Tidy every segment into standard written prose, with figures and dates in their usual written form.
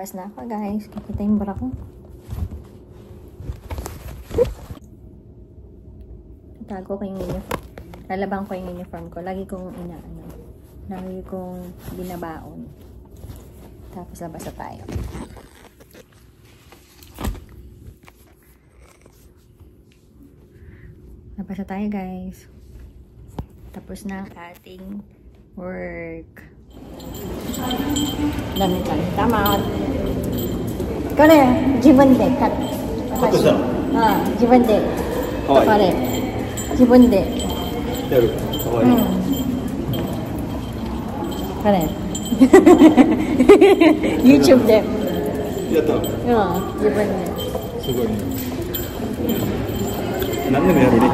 Takas na ako guys. Kikita yung bra ko. Tago ko yung uniform. Lalabang ko yung uniform ko. Lagi kong lagi kong binabaon. Tapos labas na tayo. Labas na tayo guys. Tapos na ang ating work. Dami tayo. Tama. Ikaw na yan. Jibonde. Kat. Jibonde. Ito pa rin. Jibonde. Karen. YouTube で。やった。自分で。すごいね。何でもやるね。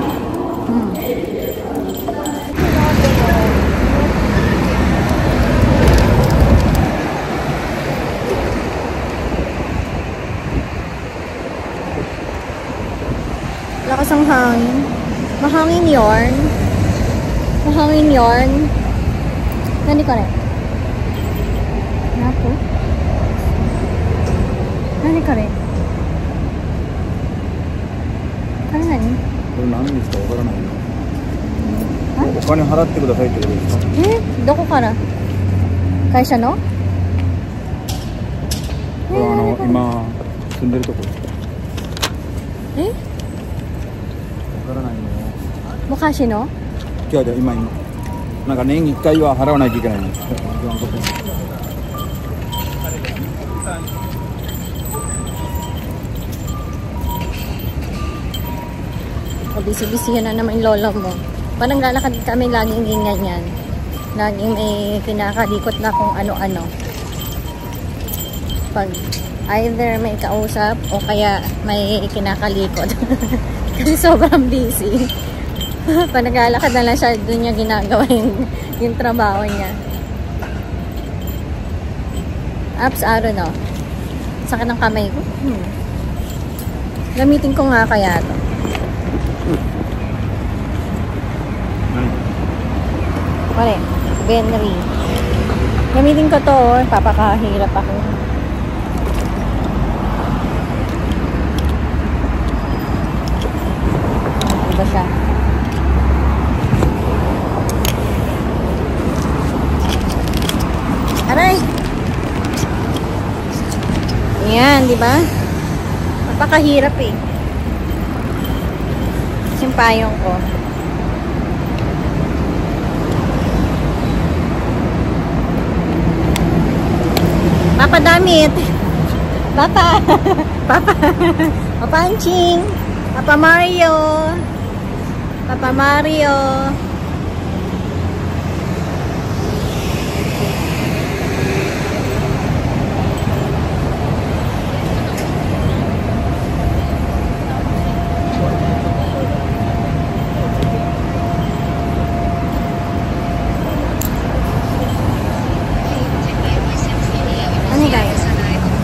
Lakas ang hangin. Mahangin yarn. Mahangin yarn. Nani ko rin? Naku? Nani ko rin? Ano nani? これ何ですかわからないの。お金払ってくださいってことですか。どこから？会社の？これ今住んでるとこ。わからないの。昔の？今日で今なんか年1回は払わないといけないんです。Busy-busy na naman yung lolo mo. Parang lalakad kami laging ganyan. Laging may kinakalikot na kung ano-ano. Pag either may kausap o kaya may kinakalikot. Kasi sobrang busy. Pag naglalakad na lang siya, doon niya ginagawa yung trabaho niya. Abs, araw no? Sakit ng kamay ko. Gamitin ko nga kaya to. Wala, Benry. Gamitin ko to, papakahirap ako. Diba siya? Aray! Yan, di ba? Napakahirap eh. Yung payong ko. Papa damit. Papa. Papa. Papa Anching. Papa Mario. Papa Mario.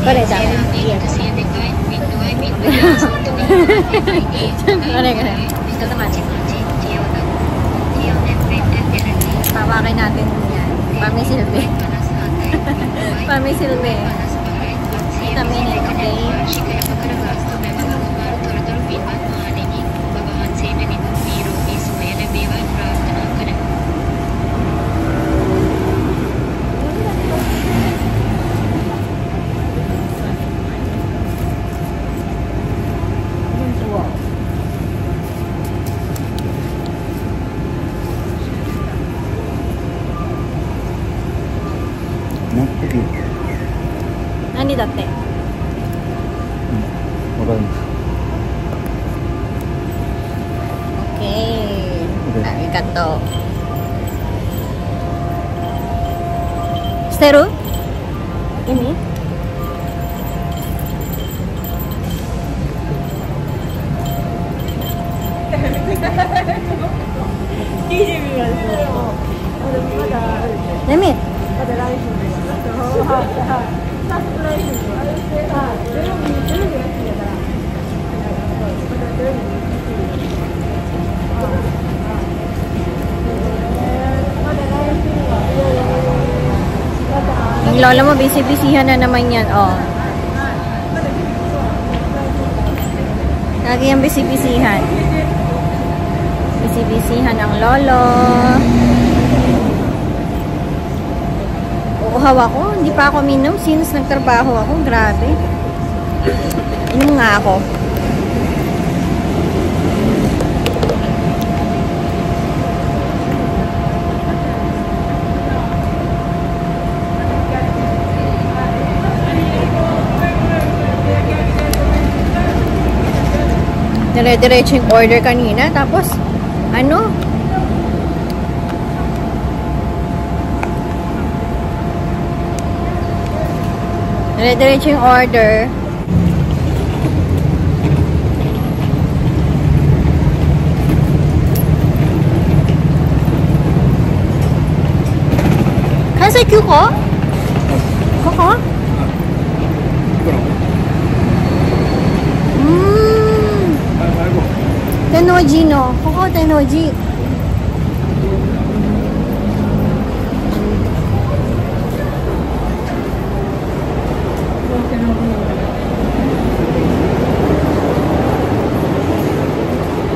Boleh tak? Iya. Boleh kan? Pawakin natin yan. Pamisilbi. Pamisilbi. Wait a minute, okay? Ani datte? わかります。Okay. Arigato. Steru? Ini? Nemi? lola mo, busy-busyhan na naman yan, oh. Lagi yung busy-busyhan. Busy-busyhan ang lolo. Uuhaw ako. Hindi pa ako minom since nagtrabaho ako. Grabe. Inom nga ako. Dire-diretso yung order kanina. Tapos, ano? Dire-diretso yung order. Kasay Kyuko? Koko? Tenoji no. Koko Tenoji.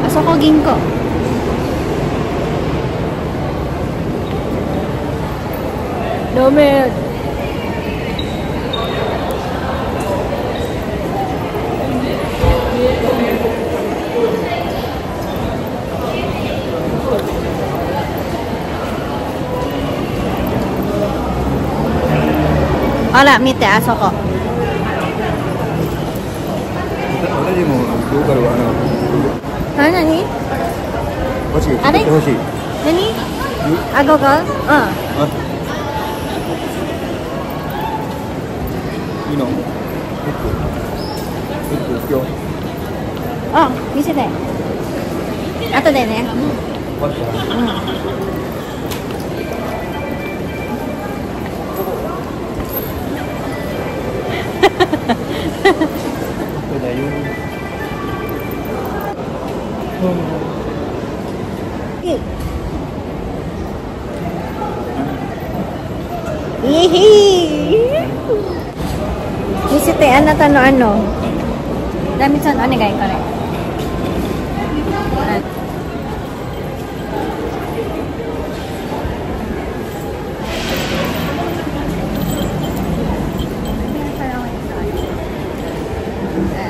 Asoko Ginko. Dome. Hala, mite, asoko. 私もローカルは何欲しい。作ってほしい。何あ、ゴーゴーいいの？今日。あ、見せて。後でね。わかった。そうだよ。Visite, ano. Dami san, ano gay kare.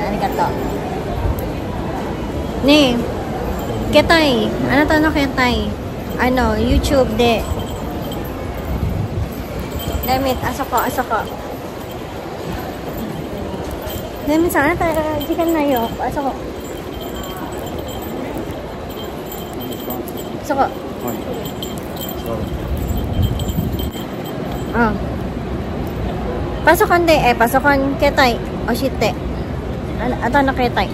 Arigato. Ne, ketai. Ano no ketai? Ano, YouTube de. Damit, asoko. Damit sana tayo, chicken na yo. Asoko. Asoko. Ah. Pasokan de, pasokan ketai. Oshite. Ato na ketai.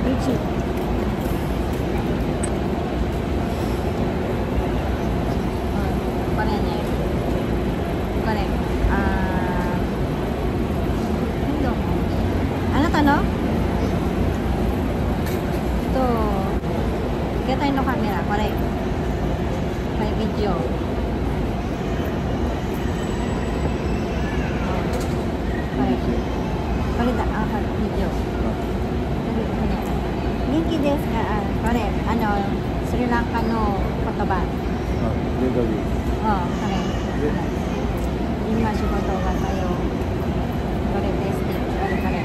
YouTube. Ano to, no? Ito. Kaya tayo no camera. Pare. May video. Pare. Pare ta. Video. Genki desu ka? Pare. Ano? Sri Lanka no kotoba. Pare. Ima shigoto ga tayo. Pare desu. Pare.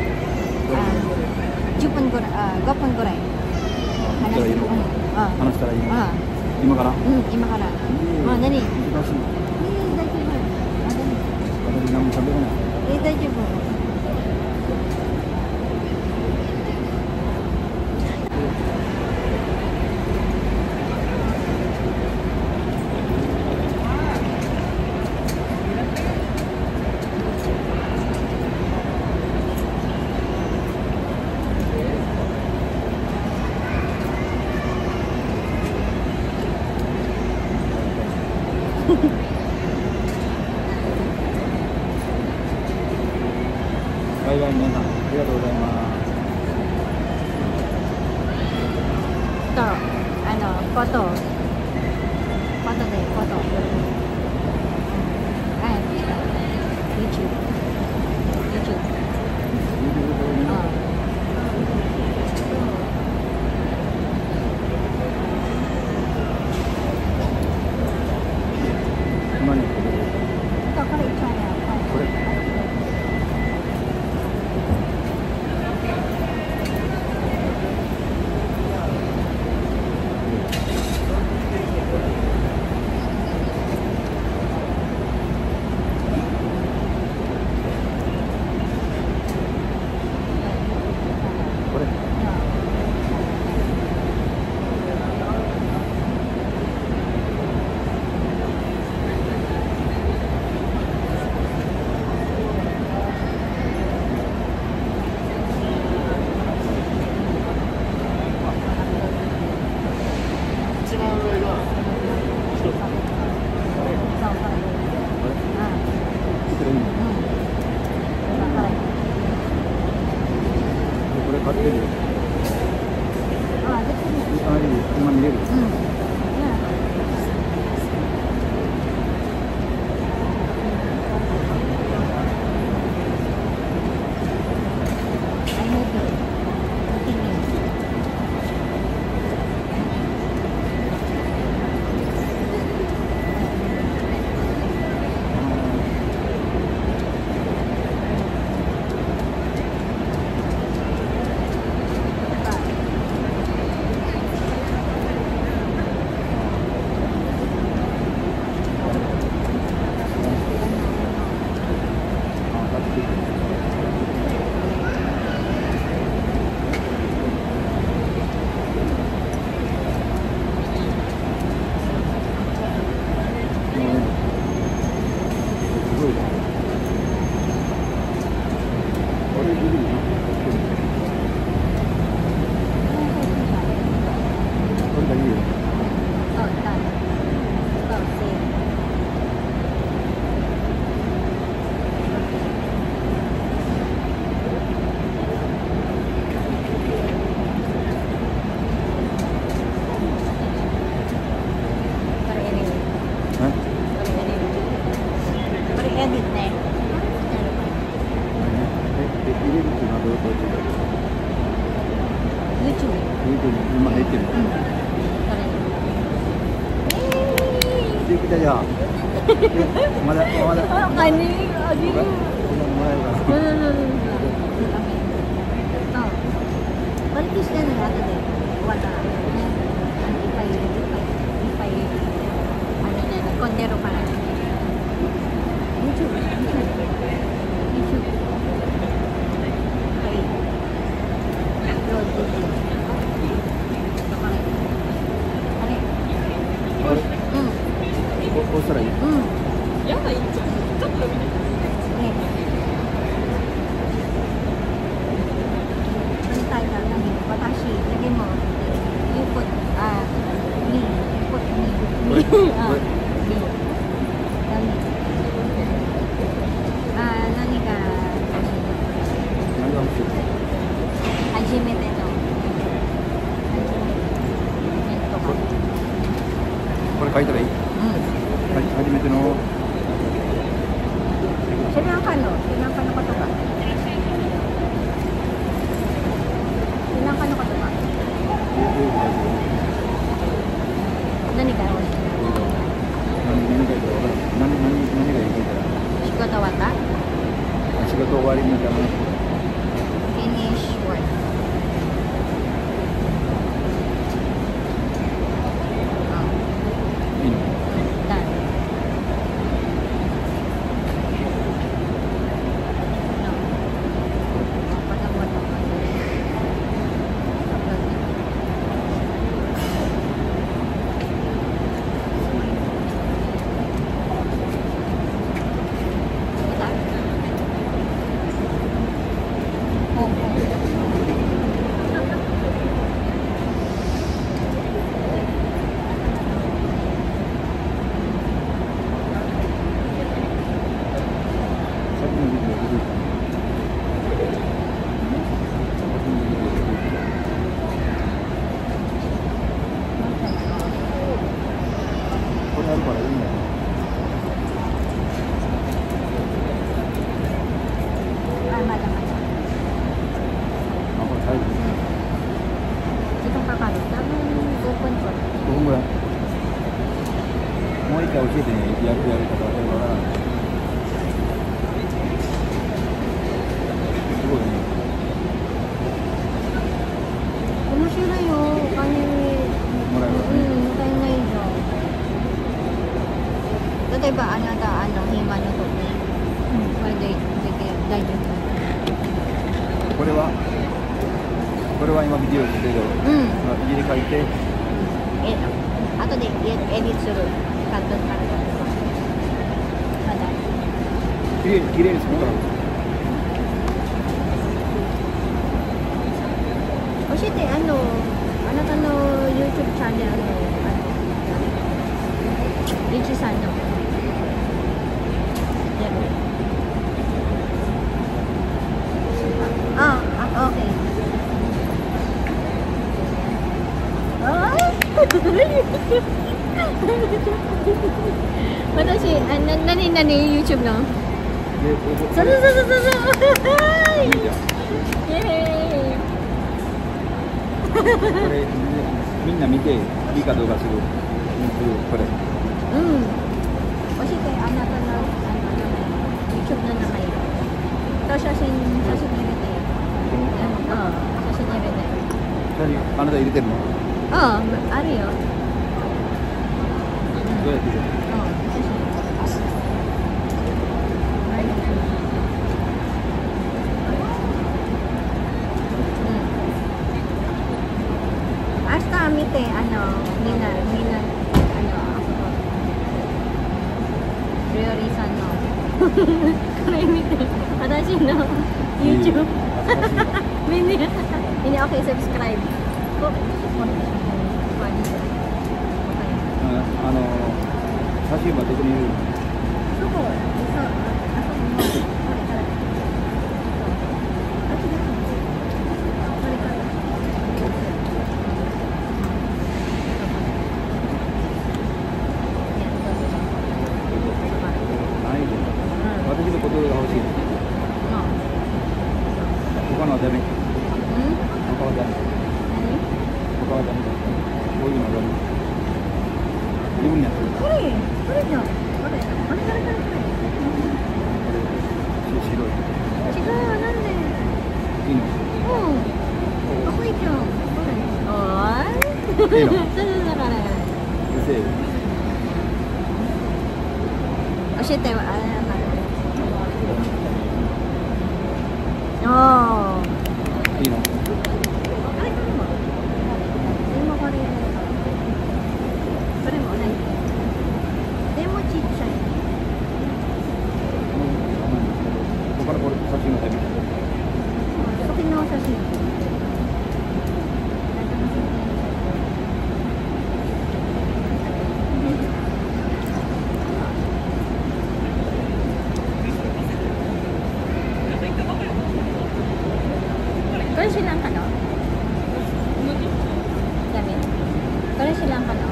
10分ぐらい、5分ぐらい話したらいい。今から？今から。何？大丈夫。私何も喋らない。大丈夫。フフ。バイバイ皆さん、ありがとうございます。と、フォト。フォトで、フォト。はい、YouTube。YouTube。何これ一番や。これ買ってるよ。あ、できる。あ、いい。今見れる。今入ってる。できたじゃん。まだ。カニ、あげる。もらえるかな。バリキしてんのが後で終わったらね、いっぱい混んでるから。YouTube。はい。ローズ出てる。こうしたらいい。やばい、ちょっと見て。タイトル何？私、でも、you put me, you put me, me, 何が欲しい？初めてのこれ書いたらいい？初めての背中のことか。何が欲しい？何がいいか。仕事終わった？仕事終わりにじゃない。Finish work. Done. No. Pagkamot ako. Ito? Oh. 教えてね、やり方わからない。すごいね。面白いよ、お金もらえるわね。もったいないじゃん。例えばあなた暇の時、これで大丈夫。これは今ビデオですけど、家で書いて、後でエディットする。カットまだきれいに作ったら。教えて、あなたの YouTube チャンネルのリチさんのOK。私、何 YouTube の？そう。イエーイ。これみんな見ていいかどうかするこれ。教えて、あなたのYouTube の名前と写真入れて。写真入れて。あなた入れてるの？あるよ。どうやって入れるの？明日見て、みんな、料理さんのこれ見て、私の YouTube みんな okay, subscribe。写真はどこにいるの？私のことが欲しい。他のはダメ。他はダメ。他はダメ。こういうのはダメ。自分にやってる。これじゃん。これ。白い。違う、なんで？いいの？かっこいいじゃん。おーい。いいの？そうだから。うるせえ。教えてよ、いいの？これも同じ。でもちっちゃい。他のこれ写真のタイプ。時の写真。これ知らんかな？ダメ？これ知らんかな？こ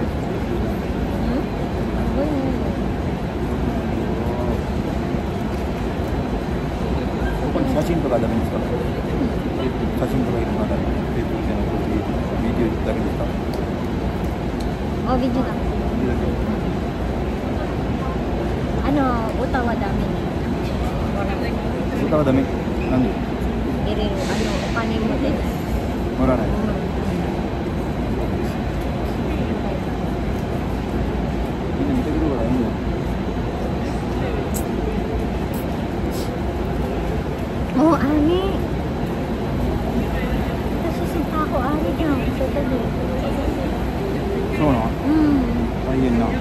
こに写真とかダメですか？写真とかいるのはダメ。ビデオだけですか？ビデオだ。歌はダメね。歌はダメ？なんで？入れる、お金も出ない。もらわない。みんな見てくるからいいよ。もう私知った子じゃん、外で。そうなの？大変な。こ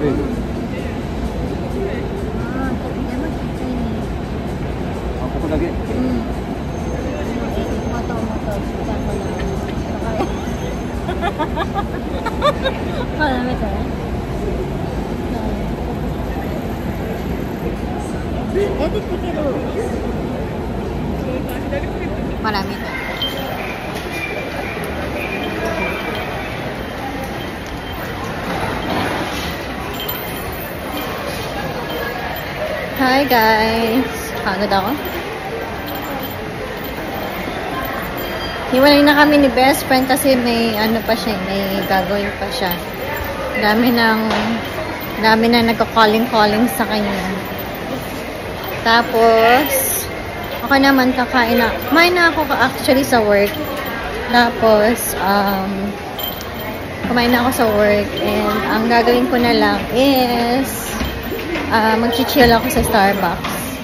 れ。でもちっちゃいね。ここだけ？まだダメかい？出てきてる。ほら見て。Hi guys! Pagod ako. Hiwalay na kami ni best friend kasi may ano pa siya, may gagawin pa siya. Dami na nagka-calling sa kanya. Tapos, ako naman kakain na. Kumain na ako actually sa work. Tapos, kumain na ako sa work. And, ang gagawin ko na lang is, mag-chill ako sa Starbucks.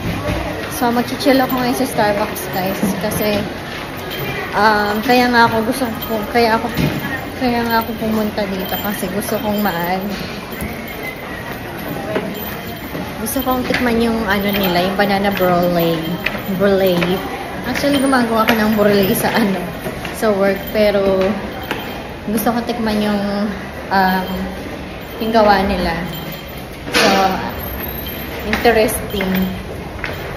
So, mag-chill ako ngayon sa Starbucks, guys. Kasi, kaya nga ako pumunta dito kasi gusto kong gusto kong tikman yung ano nila, yung banana brulee. Actually, gumagawa ko ng brulee sa work, pero gusto kong tikman yung gawa nila. So, interesting.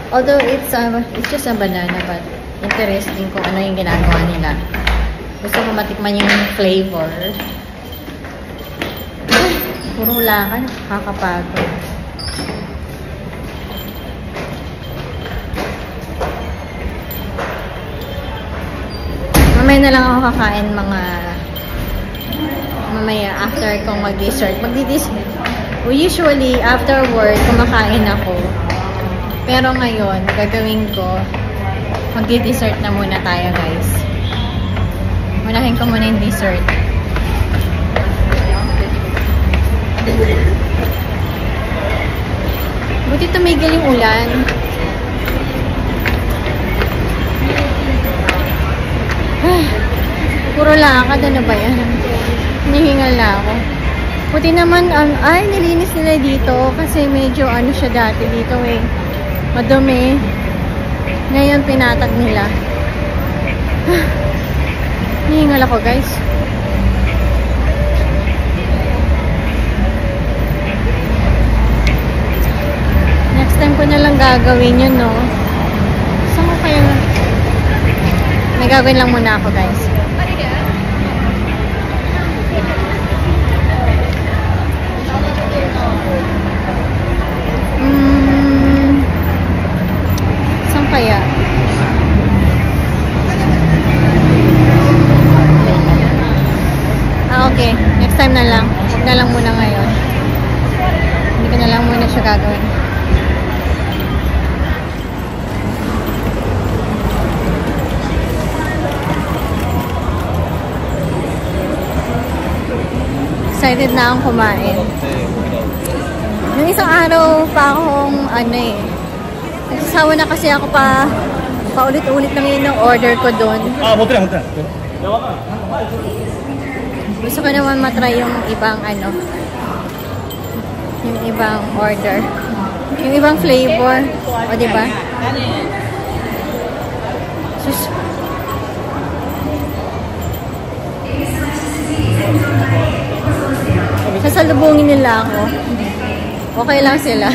Although it's just a banana, but interesting kung ano yung ginagawa nila. Gusto ko matikman yung flavor. Puro lakad, kakapagod. Mamaya na lang ako kakain mamaya after kong mag-dessert. Usually, after work, kumakain ako. Pero ngayon, gagawin ko, mag-dessert na muna tayo, guys. Unahin ko muna yung dessert. Buti tumigil yung ulan. Puro lakad, ano ba yan? Hinihingal na ako. Buti naman, nilinis nila dito kasi medyo siya dati dito eh. Madumi. Ngayon, pinatag nila. Hinihingal ako, guys. Next time ko na lang gagawin yun, no? Saan ko kaya? May gagawin lang muna ako, guys. Saan kaya? Okay. Next time na lang. Huwag na lang muna ngayon. Hindi ko na lang muna siya gagawin. Excited na akong kumain. Yung isang araw pa akong nagsasawa na kasi ako paulit-ulit lang yun ang order ko doon. Gusto ko naman matry yung ibang yung ibang order. Yung ibang flavor. O, diba? Sus. Sasalubungin nila ako. Okay lang sila.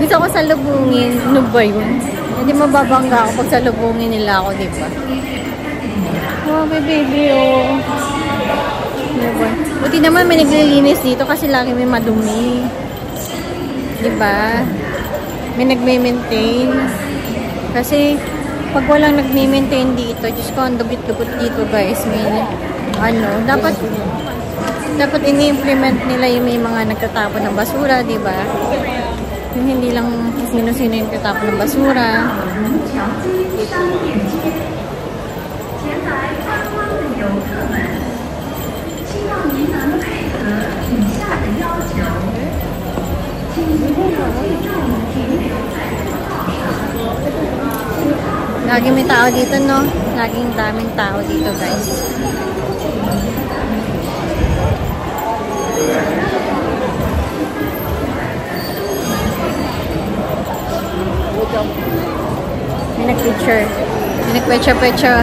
Gusto ko salubungin. Ano ba yun? Hindi mababangga ako pag salubungin nila ako, diba? Oh, baby, oh. Diba? Buti naman may naglilinis dito kasi lagi may madumi. Diba? May nagme-maintain. Kasi pag walang nagme-maintain dito, Diyos ko, ang dugot-dugot dito, guys. May dapat ini-implement nila yung may mga nagtatapon ng basura, diba? Yung hindi lang sino-sino yung nagtatapon ng basura. Laging may tao dito, no? Laging daming tao dito, guys. May nag-picture. May nag-picture.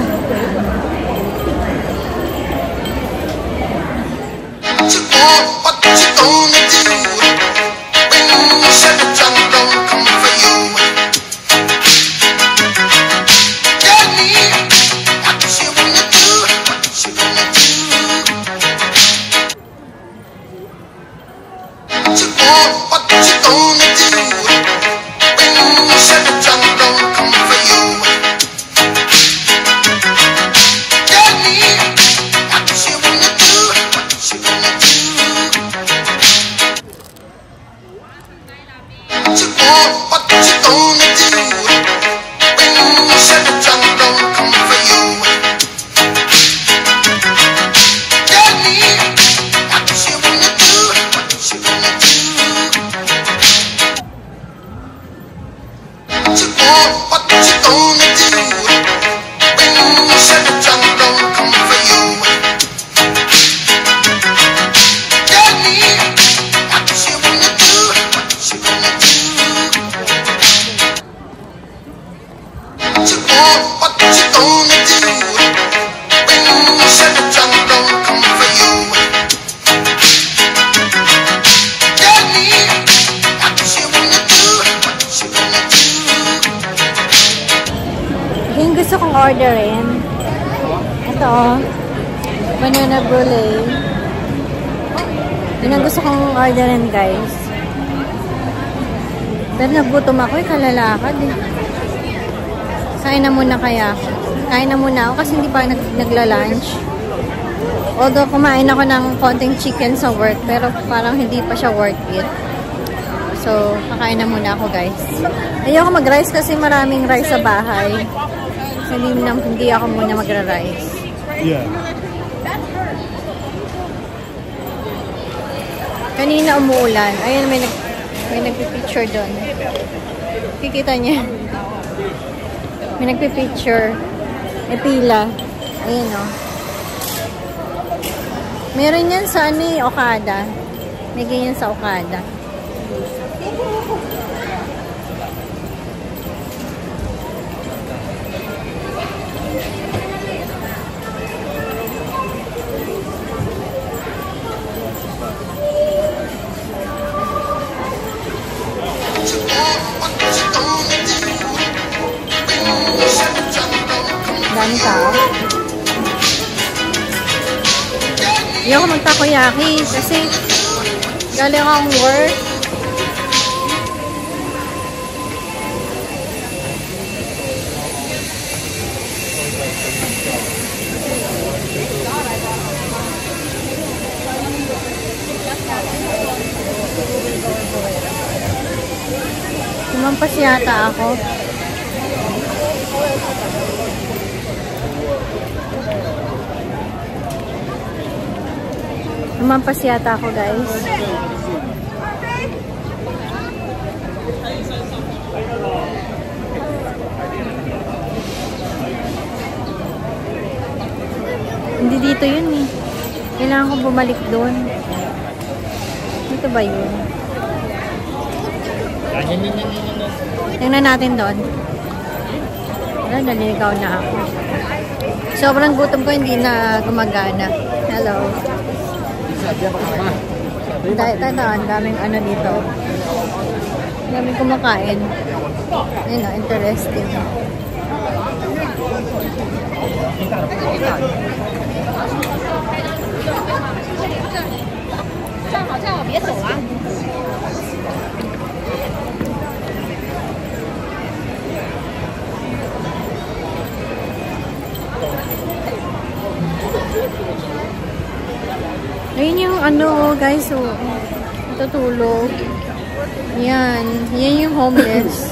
gonna do when you said the time don't come for you? Tell me what you wanna do, what you gonna do. What you gonna do when you said the time don't come for you? Tell me what you wanna do, what you gonna do. What you gonna do when you said the time don't come for you? Tell me what you wanna do, what you gonna do. Yung gusto kong orderin. Ito, banana brulee. Yun ang gusto kong orderin, guys. Pero nagutom ako, kalalakad eh. Kain na muna kaya ako. Kain na muna ako kasi hindi pa nagla-lunch. Although kumain ako ng konting chicken sa work, pero parang hindi pa siya worth it. So, kakain na muna ako, guys. Ayoko mag-rice kasi maraming rice sa bahay. So, hindi ako muna magra-rice. Yeah. Kanina umuulan. Ayun, may nagpipicture doon. Kikita niya. May nagpipicture. May pila. Ayun, o. Meron yan sa Okada. May ganyan sa Okada. Dami tao. Ayoko mag-takoyaki kasi galing akong work. Lumampas yata ako. Lumampas yata ako, guys. Hindi dito yun eh. Kailangan ko bumalik doon. Dito ba yun? Tingnan natin doon. Naliligaw na ako. Sobrang gutom ko, hindi na gumagana. Hello. Ang daming ano dito. Daming kumakain. Ayun o, interesting. Ayun yung ano, guys, oh, natutulog. Yan. Yan yung homeless.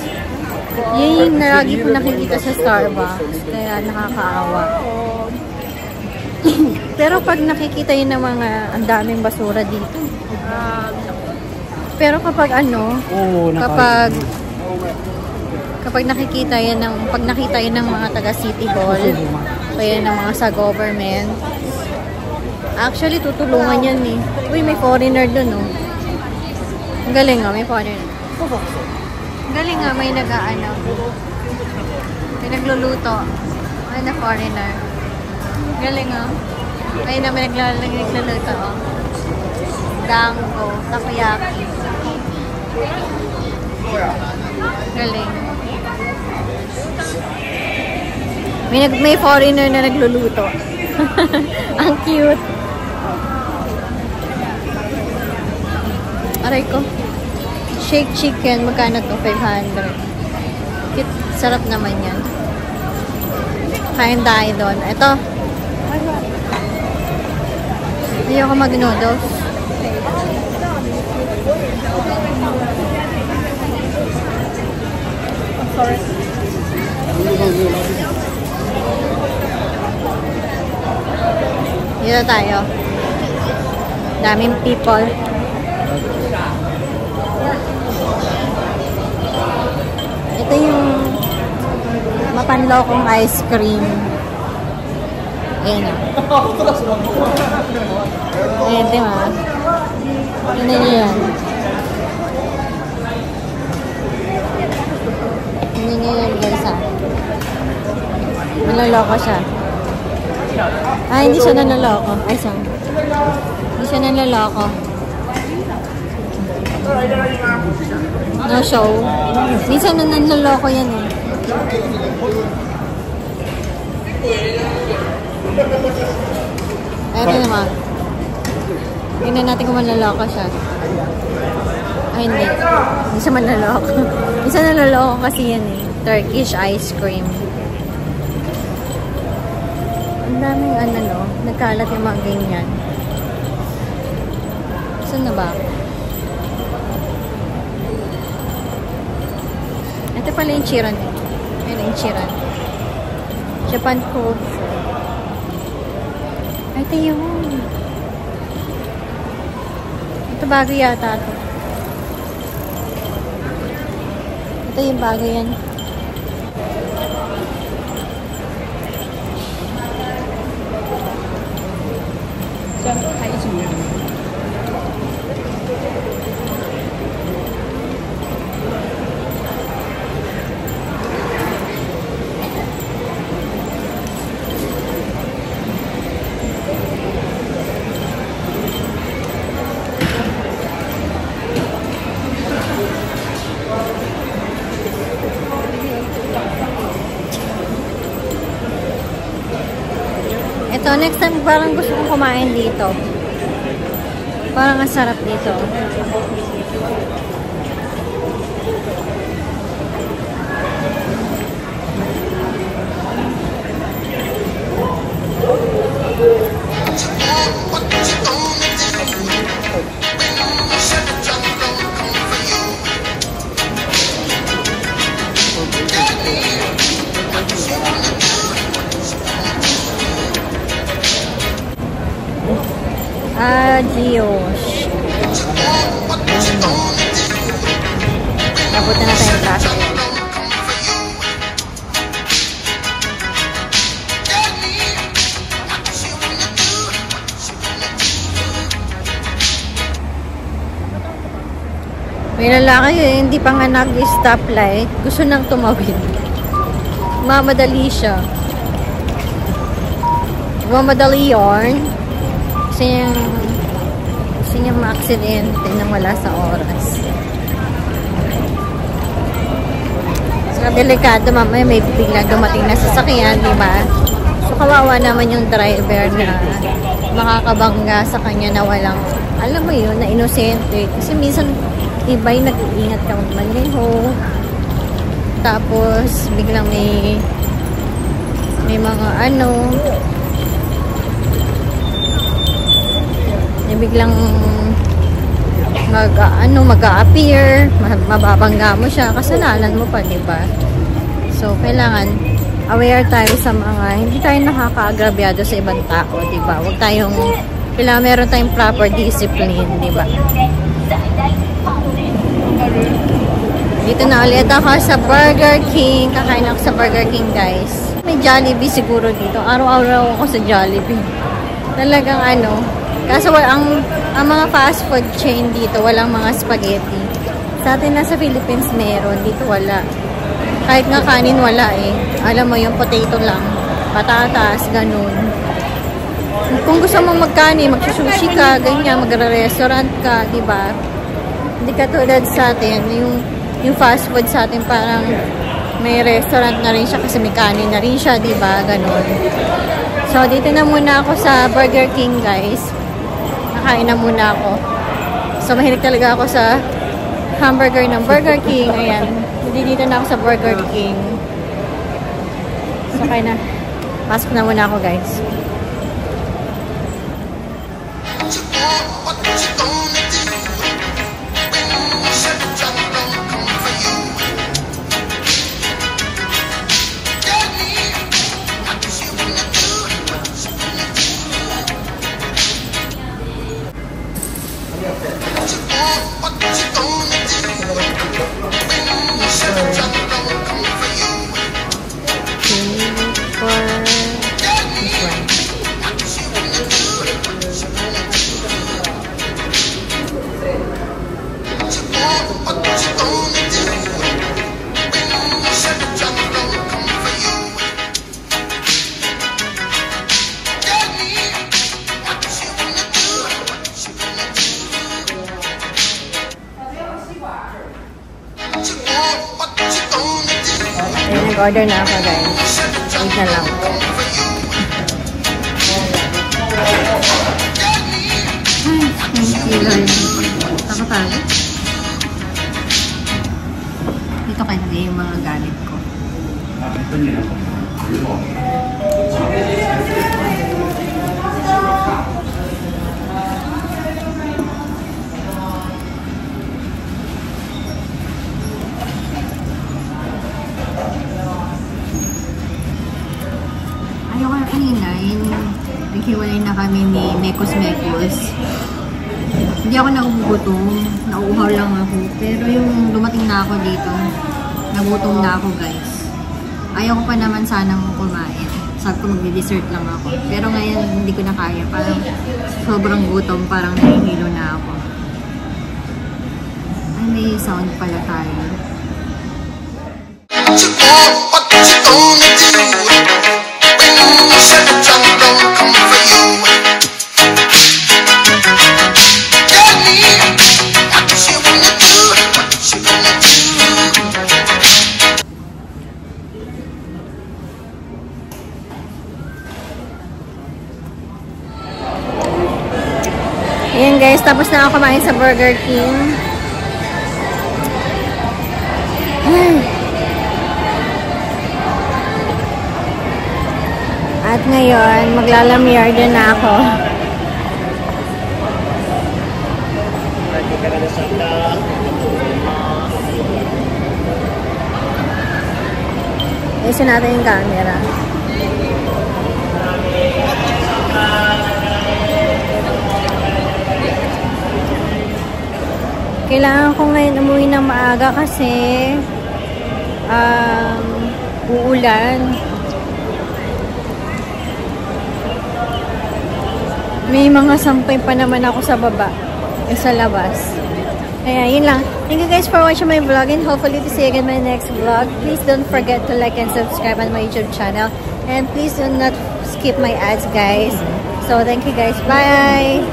Yan yung lagi ko nakikita sa Starbucks. Kaya nakakaawa. Pero pag nakikita yun ng mga ang daming basura dito. Pero kapag ano, kapag nakikita yan ng mga taga City Hall, kaya ng mga sa government, actually, tutulungan yan eh. Uy, may foreigner dun, oh. Ang galing nga, may foreigner. Ang galing nga, may nag-ano. May nagluluto. Ay, na foreigner. Ang galing nga. Ay, na may nagluluto, oh. Dango, takoyaki. Galing. May foreigner na nagluluto. Ang cute. Aray ko. Shake chicken. Magkano to? 500. Cute. Sarap naman yan. Kain tayo doon. Ito. Ayoko mag-noodles. Dito tayo. Daming people. Ito yung mapanlokong ice cream. Ayan o. Ayan, diba? Tignan nyo yan. Tignan nyo yan, guys, ha. Naloloko siya. Ah, hindi siya naloloko. Ay, sorry. Hindi siya naloloko. No show. Minsan naloloko yan, eh. Ayun naman. Tingnan natin kung manloloko siya. Ay, hindi. Hindi siya manloloko. Minsan naloloko kasi yan, eh. Turkish ice cream. Ang daming no, nagkalat yung mga ganyan. Saan na ba? Ito pala yung chiran. Ayun yung chiran. Japan Cove. Ito yun. Ito bago yata ito. Ito yung bago yan. Ito, next time parang gusto kong kumain dito. Parang ang sarap dito. Adios. Nabuti na tayong traffic. May lalaki hindi pa nga nag-stoplight. Gusto nang tumawid. Mamadali siya. Mamadali yarn. Kasi niyang ma-aksidente nang wala sa oras. So, delikado mamaya may biglang dumating na sasakyan, di ba? So, kawawa naman yung driver na makakabangga sa kanya na walang, alam mo yun, na inosente. Kasi minsan, iba yung nag-iingat ka magmaneho. Tapos, biglang may mga biglang mag-a-appear, mababangga mo siya, kasalanan mo pa, diba? So, kailangan aware tayo sa mga, hindi tayo nakaka-agrabyado sa ibang tao, diba? Huwag tayong, kailangan meron tayong proper discipline, diba? Dito na ulit ako sa Burger King. Kakain ako sa Burger King, guys. May Jollibee siguro dito. Araw-araw ako sa Jollibee. Talagang kaso ang mga fast food chain dito, walang mga spaghetti. Sa atin nasa Philippines meron, dito wala. Kahit nga kanin wala eh. Alam mo yung potato lang, patatas, ganun. Kung gusto mong magkanin, magsusushi ka, ganyan, magre-restaurant ka, diba? Hindi katulad sa atin, yung fast food sa atin parang may restaurant na rin siya kasi may kanin na rin siya, diba? Ganun. So, dito na muna ako sa Burger King, guys. Nakain na muna ako. So, mahilig talaga ako sa hamburger ng Burger King. Ayan. Dito na ako sa Burger King. So, kaya na. Pasok na muna ako, guys. Mag-order na ako, guys. Wait na lang. Thank you, Lord. Ako tayo. Dito kayo nagay yung mga gamit ko. Ayaw ka kanina, naghiwalay na kami ni Mekos. Hindi ako nagugutom, nauuhaw lang ako. Pero yung dumating na ako dito, nagutom na ako, guys. Ayaw ko pa naman sanang kumain. Sabi ko magdi-dessert lang ako. Pero ngayon, hindi ko na kaya. Parang sobrang gutom, parang nahihilo na ako. Ay, may sound pala tayo. What you gonna do when you said the drum don't come for you? Tell me what you gonna do, what you gonna do. Ayan guys, tapos na ako kumain sa Burger King. At ngayon, maglalamyar din na ako. Ayusin natin yung camera. Kailangan ko ngayon umuwi ng maaga kasi uulan. May mga sampay pa naman ako sa baba, sa labas. Kaya yun lang. Thank you guys for watching my vlog and hopefully to see you again in my next vlog. Please don't forget to like and subscribe on my YouTube channel. And please do not skip my ads, guys. So thank you guys. Bye!